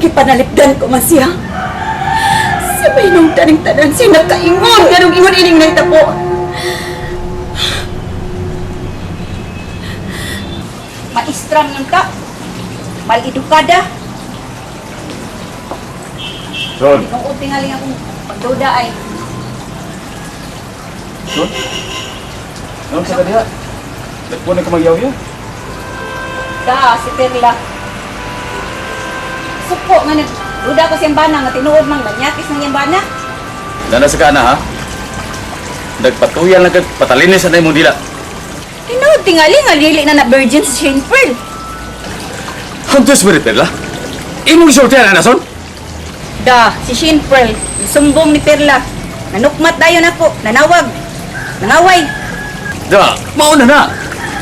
gipanalipdan ko man siya. Sa may nung taning tanan siya nagkaingon nga nung ingon ining nahitabo. Maistra man ta. Mal-edukada. Son, Nung utingaling akong pagduda ay Son? Ano sa kaniya? Nagpunan ka magyaw-yaw? si Perla. Supo nga nagduda ko siyang bana nga tinuod mang nanyakis ng iyang bana. Nana sa kana ha? Nagpatuyan lang kag patalinis na imong dila. Tinuod tingaling nga dili na virgin si Shane Pearl. Hantos mo rin, Perla? Imong isultihan na, Son? Si Shane Pearl, sumbong ni Perla. Nanukmat dayon ako, nanawag, nangaway. Mauna na!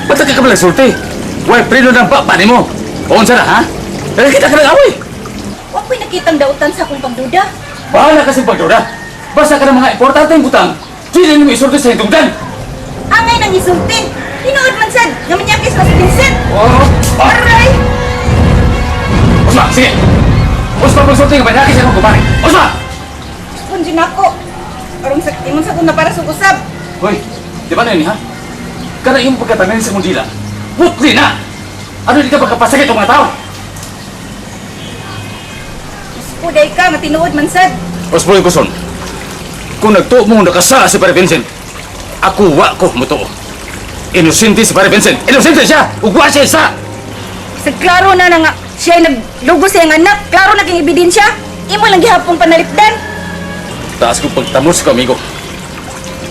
Ba't ka ka palang sulti? Why, prino ng papa ni mo? Unsa na, ha? Nakikita ka ng away! Huwag ko'y nakitang dautan sa akong pagduda. Bahala kasi pagduda. Basta ka ng mga importanteng butang, hindi mo isulti sa hintungdan. Angay nang isultin. Tinuod man sad, nga manyakis na si Vincent. Oh! Aray! Osma, sige! Osma, pagsulti ka ba? Nakakis akong kumari. Osma! Kundi na ako. Arong sa imong sa kung na para sa usab. Hoy, di ba na yun, ha? Kana yung pagkatanin sa mundila. Putli na! Ano di ka pagkapasakit ang mga tao? Kuday ka, matinuod man sad. Osmo yung kuson. Kung nagtuo mo nakasala si Pare Vincent, ako wa ko mutuo. Inosente si Pare Vincent. Inosente siya! Ugwa siya isa! Sa klaro na nga, siya ay naglugo sa iyang anak. Klaro naging ebidensya. Imo lang gihapong panalipdan. Taas ko pagtamos ko, amigo.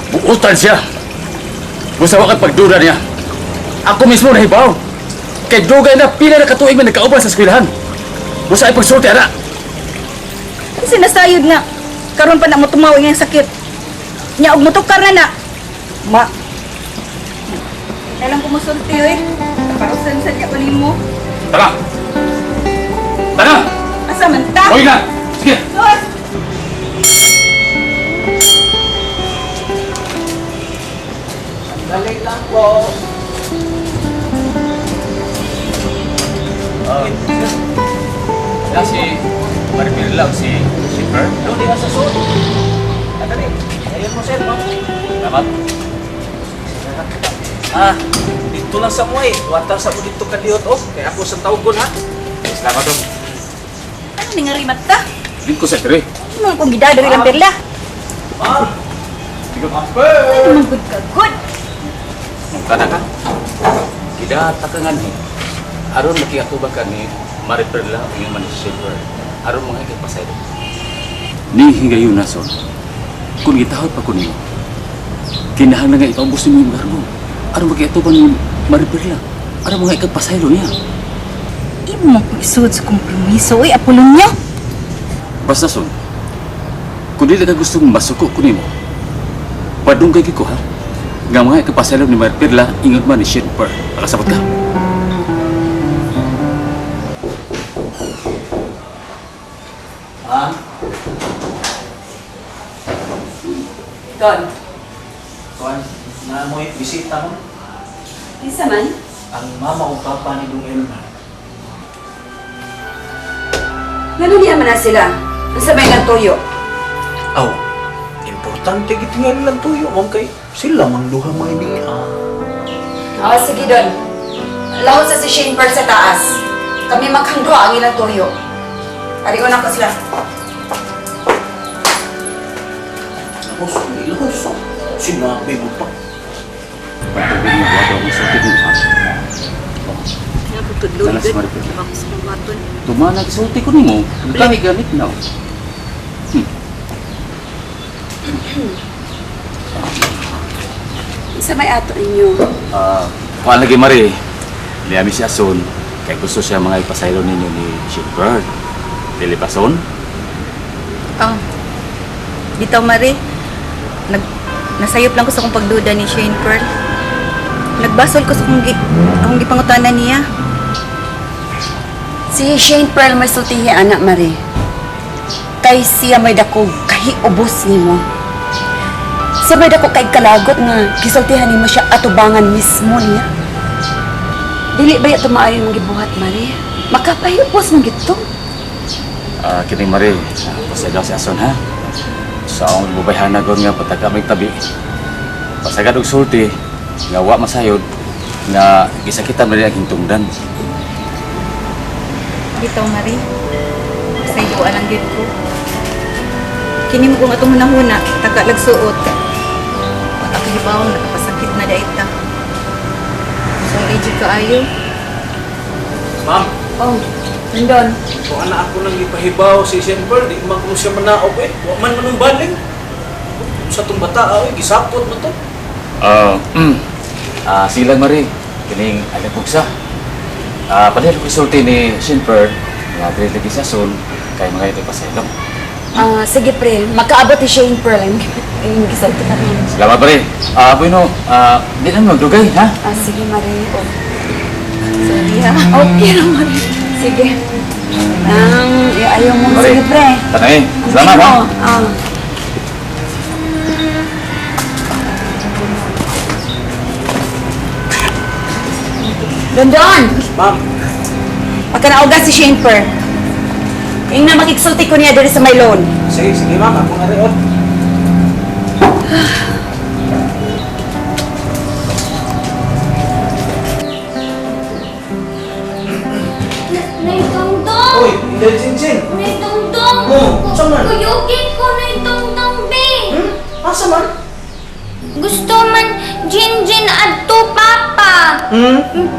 Buutan siya. Gusto ka pagduda niya. Ako mismo nahibaw. Kay dugay na pila na katuig man nagkauban sa eskwelahan. Gusto ay pagsulti, ana. Sinasayod nga. Karon pa na mo tumaw ang sakit. Nya og motukar na. Dalang ko musulti eh. Parusan sa diya uli mo. Tara! Tara! Asa man ta? Hoy na! Sige! Sus! Dali lang po. Si Maribel lang, si Shipper. Doon din sa suot. Dali. Ayun mo, sir. Salamat. Dito lang sa mo eh. Watar sa mo dito kadiyot, oh. Kaya ako sa tawgon, ha? Salamat dong. Ano ni nga rimat ta? Hindi ko sa tiri. Ano kung gidado rin ang perla? Ma'am! Sige. Ano man good ka good? Kana ka? Kidata ka nga ni. Aron nakiatubag ka ni Maribel lang ang man si Shipper. Aron mga ikipasay. Ni hingayon na, Son. Kung gitahod pa ko niyo, kinahanglan nga ipaubos niyo yung garbo. Aron mag-iatuban ni Maribel lang. Aron mga ikipasaylo niya. Imo kong isud sa kompromiso. Uy, apulong niyo. Basta, Son, kung di ka gusto mong masuko ko niyo, padungkay ko, ha? Nga mga ikipasaylo ni Maribel lang, ingat man ni Shipper. Pakasabot ka. Don, Kuan, na mo bisita mo. isa man? Ang mama o papa ni Dong Elmer. Ganun niya man na sila. Ang sabay ng tuyo. Aw, importante gitingan lang tuyo, ma'am, kay sila mang duha may niya. Sige Don. Lahot sa si Shane Pearl sa taas. Kami maghanggo ang ilang tuyo. Arigon ako sila. Ilahos. Sinabi mo pa. Pagpapagin mo, wala akong sakit mo, ha? Naputudloy Dalas good. Maribel. Ako sa pamaton. Tumanag sulti ko nimo. Dami ganit na. Isa may ato ninyo. Kuan lagi mari. Liyami si Ason. Kaya gusto siya mga ipasaylo ninyo ni Shipper. Dili ba, Son? Dito, Mari. Nasayop lang ko sa kong pagduda ni Shane Pearl. Nagbasol ko sa akong gipangutanan niya. Si Shane Pearl may sultihi, anak Marie. Kay siya may dako kahiubos nimo. Siya may dako kay kalagot nga gisultihan nimo siya atubangan mismo niya. Dili ba ito maayo mong gibuhat, Marie? Makapahiubos mong gito. Kini Mari, pasagaw si Ason ha. Sa akong bubayhanagon nga pataka may tabi. Pasagad og sulti, nga wa masayod, nga gisakitan man rin ang hintungdan. Bitaw, Mari. Sa iduan ang gid ko. Kini mo kung atong hunahuna, taga lagsuot. Pag ako gibawang nakapasakit na daita. So, legit kaayo. Ma'am, Oh, nandun. kung anak ako nang ipahibaw si Semper, di man kung siya manaog eh. Wa man manumbaling. Sa itong bata, gisapot mo to. Sila Mari, kining agad pugsa. Palihal ko isulti ni Shinper, nga dili lagi sa Ason, kay mga ito pasaylo. Sige pre, makaabot ni Shane Pearl. Yung gisalti ka rin. Salamat Mari. Bueno, di na magdugay ha. Sige Mari. Oh. Sorry ha. Okay lang Mari. Sige. Ayaw mo. Mari, Sige pre. tanay. Salamat ha. Dondon! Ma'am, Pagkanauga si Shane Pearl. Yung na makiksulti ko niya dito sa may loan. sige ma'am, ako na rin. Nay Dongdong! Uy, hindi Jinjin. Nay Dongdong! Oh, saan man? Kuyugin ko Nay Dongdong, be! Asa man? Gusto man Jinjin adto Papa!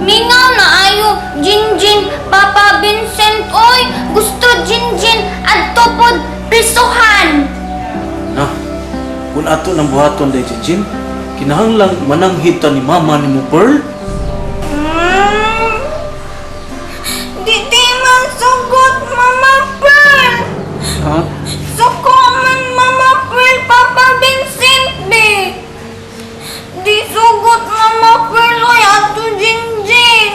Mingaw na ayo Jinjin Papa Vincent, oy! Gusto Jinjin adto pod prisuhan! Kung ato ng buhaton day Jinjin, kinahanglang mananghita ni mama ni mo Pearl. Di man sugot Mama Pearl! Ha? Suko man Mama Pearl, Papa Vincent, be! Di sugot Mama Pearl, oy, ato Jinjin!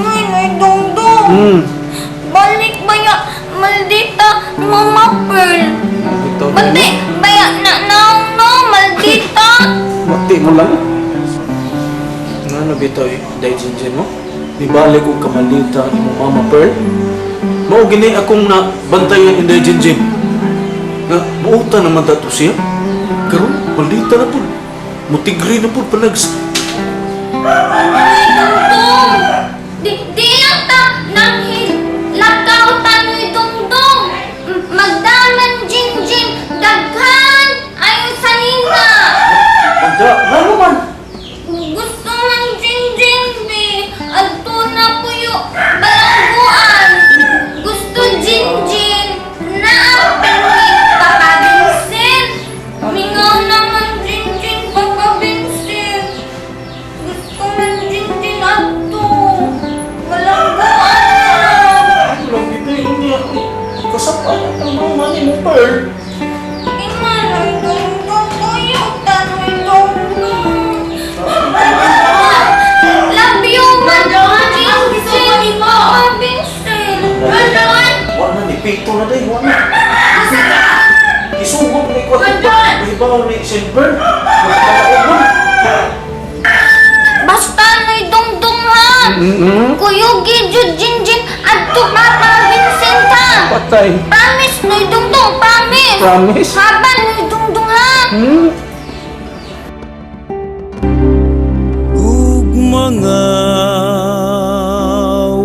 Nay Dongdong! Balik baya, maldita Mama Pearl! Ito Bati, baya na naong no, maldita! Mati mo lang. Ano bitaw day Jinjin mo? Nibalik ko kamalita ni mo mama Pearl. Mao gini akong na bantayan inday Jinjin. Nga, mauta naman tato siya. Karon, maldita na po. Mutigri na po panags. Ay, Dongdong! Di lang ta nang lakaw tano'y Dongdong! Magdaman Jinjin, daghan! Ayaw sa nina! Pagda, ano man? Gusto man Jinjin, be! Adto na puyo, balangguan! Gusto Jinjin, naapin ni Papa Vincent! Mingaw naman Jinjin, Papa Vincent! Gusto man Jinjin adto! Balangguan na! Lang ito yung niya. Kasapan ang mama ni mo Pearl. Imanay Dongdong, kayo tano'y Dongdong! Love you, Madon! Jinjin, Papa Vincent! Madon! Wala na ni Pito na day, wala na. Isugod ni Kwat. Madon! Ibaw ni Silver. Magkakaubon. Basta no'y Dongdong ha! Kuyugi jud Jinjin adto Papa Vincent ha! Patay. Promise no'y Dongdong, promise! Promise? Haban no'y Dongdong ha! ug mga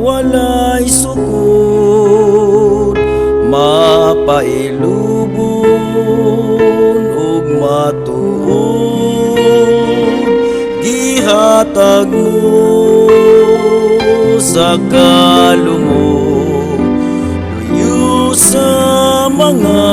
walay sukod mapailubon ug matuod gihatag mo sa kalumog luyo sa mga